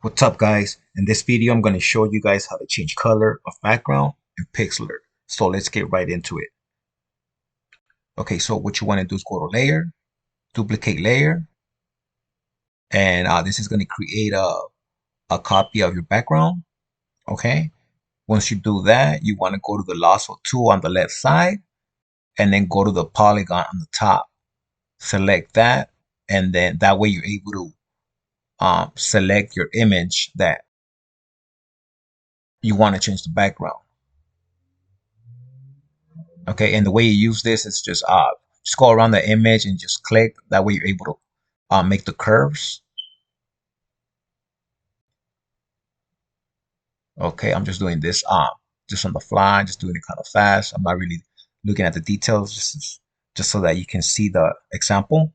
What's up, guys? In this video, I'm going to show you guys how to change color of background in Pixlr. So let's get right into it. Okay, so what you want to do is go to layer, duplicate layer, and this is going to create a copy of your background. Okay, once you do that, you want to go to the lasso tool on the left side and then go to the polygon on the top. Select that, and then that way you're able to select your image that you want to change the background. Okay, and the way you use this is just go around the image and just click. That way you're able to make the curves. Okay, I'm just doing this just on the fly, just doing it kind of fast. I'm not really looking at the details, just so that you can see the example.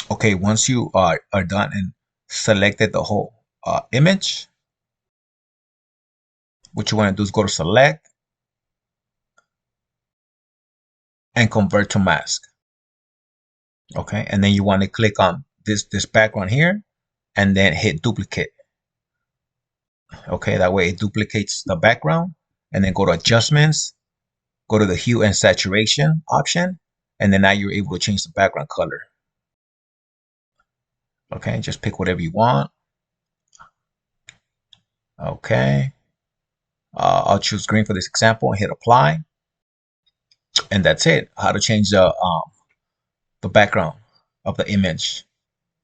Okay, once you are done and selected the whole image, what you want to do is go to select and convert to mask. Okay, and then you want to click on this background here and then hit duplicate. Okay, that way it duplicates the background, and then go to adjustments, go to the hue and saturation option, and then now you're able to change the background color. Okay, just pick whatever you want. Okay, I'll choose green for this example and hit apply, and that's it. How to change the background of the image.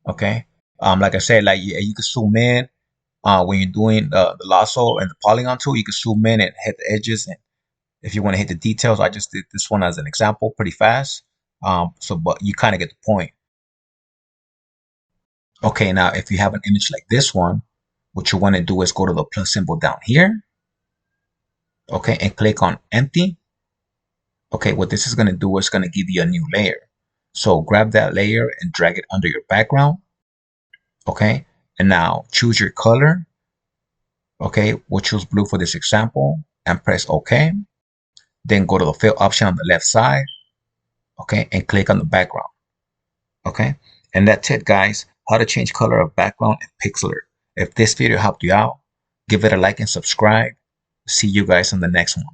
Okay, like I said, like you can zoom in when you're doing the lasso and the polygon tool. You can zoom in and hit the edges, and if you want to hit the details, I just did this one as an example, pretty fast. But you kind of get the point. Okay, now if you have an image like this one, what you want to do is go to the plus symbol down here. Okay, and click on empty. Okay, what this is going to do is going to give you a new layer. So grab that layer and drag it under your background. Okay, and now choose your color. Okay, we'll choose blue for this example and press OK. Then go to the fill option on the left side. Okay, and click on the background. Okay, and that's it, guys. How to change color of background in Pixlr. If this video helped you out, give it a like and subscribe. See you guys on the next one.